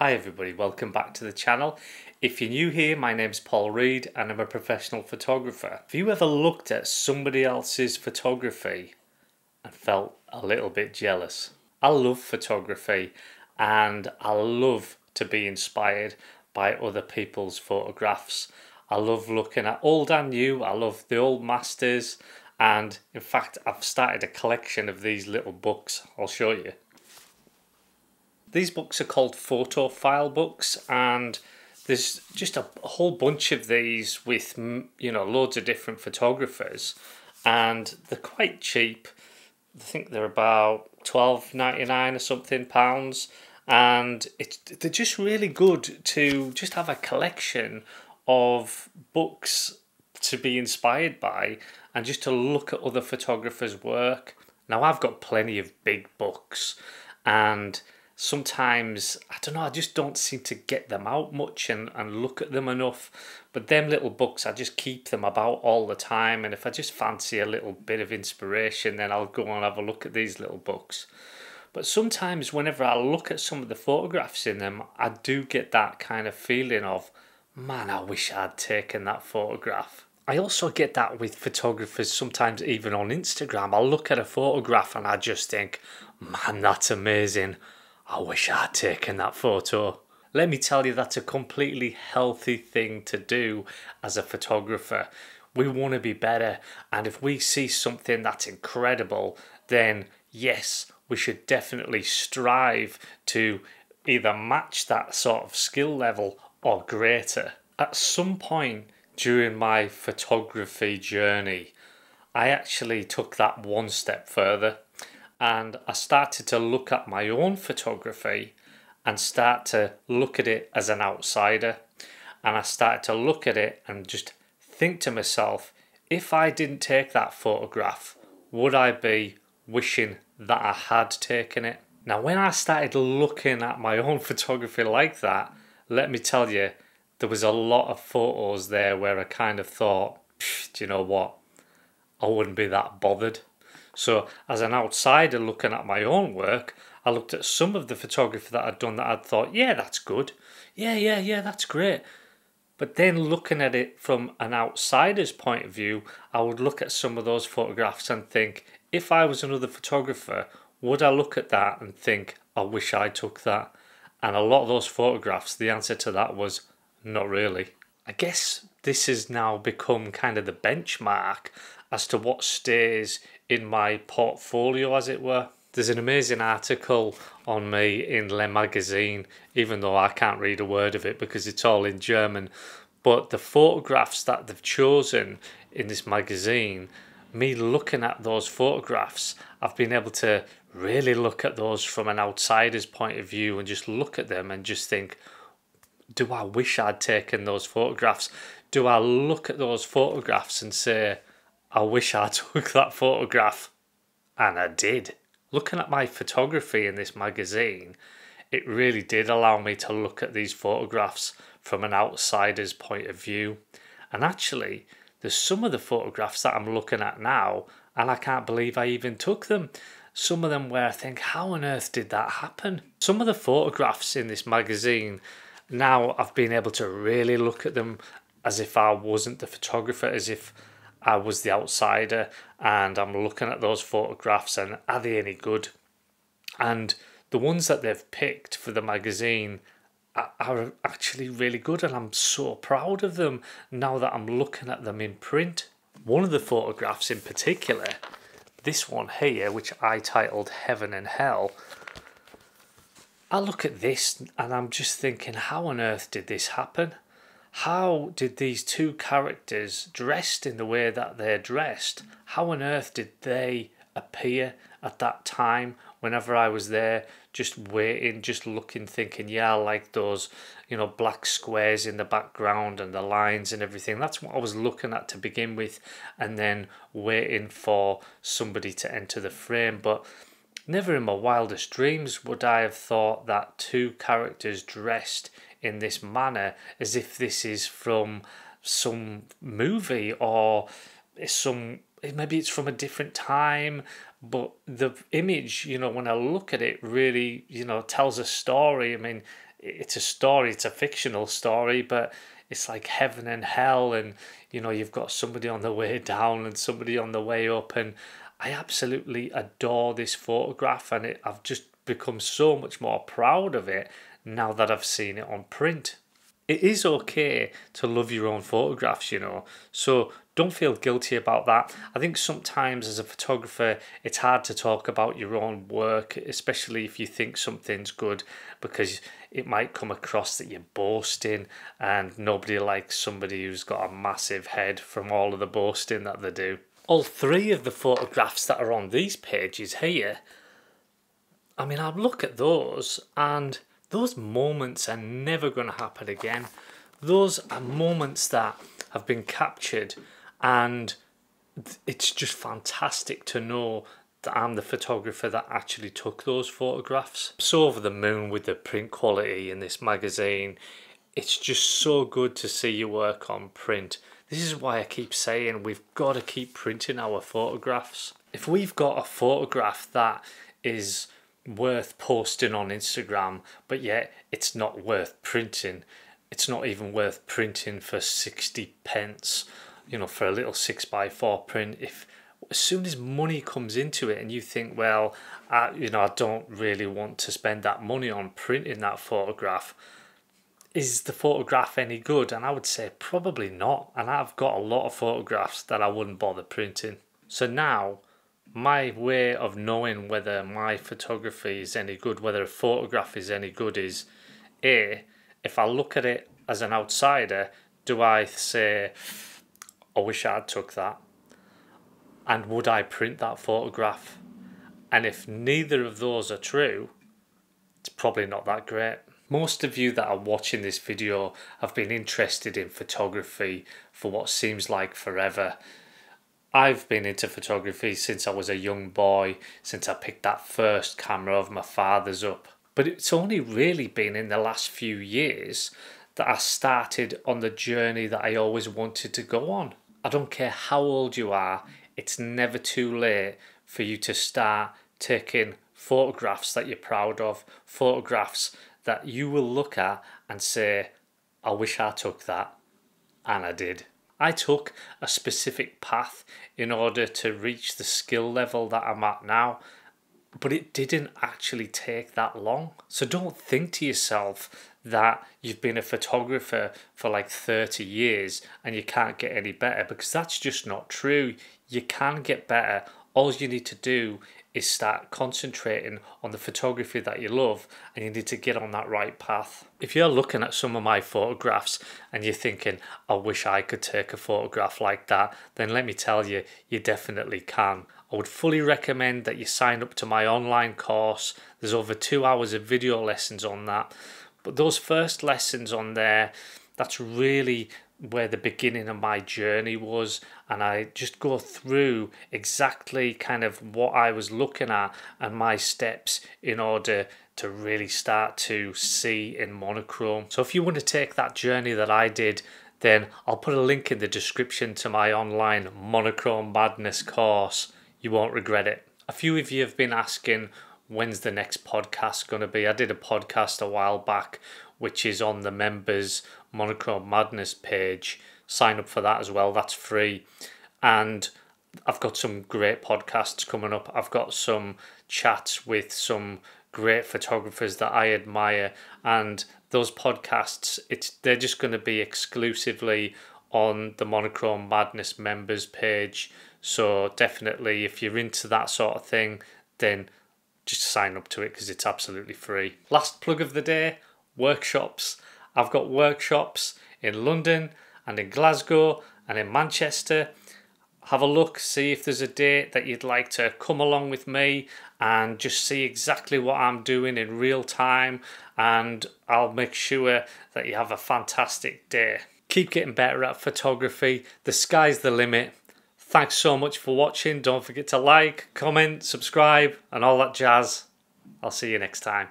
Hi everybody, welcome back to the channel. If you're new here, my name's Paul Reed and I'm a professional photographer. Have you ever looked at somebody else's photography and felt a little bit jealous? I love photography and I love to be inspired by other people's photographs. I love looking at old and new, I love the old masters, and in fact I've started a collection of these little books. I'll show you. These books are called photo file books, and there's just a whole bunch of these with, loads of different photographers, and they're quite cheap. I think they're about £12.99 or something pounds, and they're just really good to just have a collection of books to be inspired by and just to look at other photographers' work. Now I've got plenty of big books, and sometimes, I don't know, I just don't seem to get them out much and look at them enough. But them little books, I just keep them about all the time. And if I just fancy a little bit of inspiration, then I'll go and have a look at these little books. But sometimes whenever I look at some of the photographs in them, I do get that kind of feeling of, man, I wish I'd taken that photograph. I also get that with photographers sometimes even on Instagram. I'll look at a photograph and I just think, man, that's amazing. I wish I'd taken that photo. Let me tell you, that's a completely healthy thing to do as a photographer. We want to be better, and if we see something that's incredible, then yes, we should definitely strive to either match that sort of skill level or greater. At some point during my photography journey, I actually took that one step further. And I started to look at my own photography and start to look at it as an outsider. And I started to look at it and just think to myself, if I didn't take that photograph, would I be wishing that I had taken it? Now, when I started looking at my own photography like that, let me tell you, there was a lot of photos there where I kind of thought, do you know what? I wouldn't be that bothered. So as an outsider looking at my own work, I looked at some of the photography that I'd done that I'd thought, yeah, that's good. Yeah, that's great. But then looking at it from an outsider's point of view, I would look at some of those photographs and think, if I was another photographer, would I look at that and think, I wish I took that? And a lot of those photographs, the answer to that was, not really. I guess this has now become kind of the benchmark as to what stays in my portfolio, as it were. There's an amazing article on me in Le Magazine, even though I can't read a word of it because it's all in German. But the photographs that they've chosen in this magazine, me looking at those photographs, I've been able to really look at those from an outsider's point of view and just look at them and just think, do I wish I'd taken those photographs? Do I look at those photographs and say, I wish I took that photograph? And I did. Looking at my photography in this magazine, it really did allow me to look at these photographs from an outsider's point of view. And actually, there's some of the photographs that I'm looking at now, and I can't believe I even took them. Some of them where I think, how on earth did that happen? Some of the photographs in this magazine, now I've been able to really look at them as if I wasn't the photographer, as if I was the outsider, and I'm looking at those photographs and are they any good? And the ones that they've picked for the magazine are actually really good, and I'm so proud of them now that I'm looking at them in print. One of the photographs in particular, this one here, which I titled Heaven and Hell, I look at this and I'm just thinking, how on earth did this happen? How did these two characters, dressed in the way that they're dressed, how on earth did they appear at that time whenever I was there, just waiting, just looking, thinking, yeah, I like those, black squares in the background and the lines and everything. That's what I was looking at to begin with, and then waiting for somebody to enter the frame. But never in my wildest dreams would I have thought that two characters dressed in this manner, as if this is from some movie or maybe it's from a different time, but the image, when I look at it, really, tells a story. I mean, it's a story, it's a fictional story, but it's like heaven and hell, and you've got somebody on the way down and somebody on the way up, and I absolutely adore this photograph, and I've just become so much more proud of it now that I've seen it on print. It is okay to love your own photographs, so don't feel guilty about that. I think sometimes as a photographer, it's hard to talk about your own work, especially if you think something's good, because it might come across that you're boasting, and nobody likes somebody who's got a massive head from all of the boasting that they do. All three of the photographs that are on these pages here, I mean, I look at those and those moments are never going to happen again. Those are moments that have been captured, and it's just fantastic to know that I'm the photographer that actually took those photographs. I'm so over the moon with the print quality in this magazine. It's just so good to see your work on print. This is why I keep saying we've got to keep printing our photographs. If we've got a photograph that is worth posting on Instagram, but yet it's not worth printing, it's not even worth printing for 60 pence, for a little 6x4 print. If as soon as money comes into it and you think, well, I don't really want to spend that money on printing that photograph, is the photograph any good? And I would say probably not. And I've got a lot of photographs that I wouldn't bother printing. So now my way of knowing whether my photography is any good, whether a photograph is any good, is if I look at it as an outsider, do I say, I wish I'd took that? And would I print that photograph? And if neither of those are true, it's probably not that great. Most of you that are watching this video have been interested in photography for what seems like forever. I've been into photography since I was a young boy, since I picked that first camera of my father's up. But it's only really been in the last few years that I started on the journey that I always wanted to go on. I don't care how old you are, it's never too late for you to start taking photographs that you're proud of, photographs that you will look at and say, I wish I took that, and I did. I took a specific path in order to reach the skill level that I'm at now, but it didn't actually take that long. So don't think to yourself that you've been a photographer for like 30 years and you can't get any better, because that's just not true. You can get better. All you need to do is start concentrating on the photography that you love, and you need to get on that right path. If you're looking at some of my photographs and you're thinking, I wish I could take a photograph like that, then let me tell you, you definitely can. I would fully recommend that you sign up to my online course. There's over 2 hours of video lessons on that. But those first lessons on there, that's really where the beginning of my journey was, and I just go through exactly kind of what I was looking at and my steps in order to really start to see in monochrome. So if you want to take that journey that I did, then I'll put a link in the description to my online Monochrom Madness course. You won't regret it. A few of you have been asking, when's the next podcast going to be? I did a podcast a while back, which is on the members Monochrom Madness page. Sign up for that as well, that's free. And I've got some great podcasts coming up. I've got some chats with some great photographers that I admire, and those podcasts, they're just going to be exclusively on the Monochrom Madness members page. So definitely, if you're into that sort of thing, then just sign up to it, because it's absolutely free. Last plug of the day, workshops. I've got workshops in London and in Glasgow and in Manchester. Have a look, see if there's a date that you'd like to come along with me and just see exactly what I'm doing in real time, and I'll make sure that you have a fantastic day. Keep getting better at photography. The sky's the limit. Thanks so much for watching. Don't forget to like, comment, subscribe and all that jazz. I'll see you next time.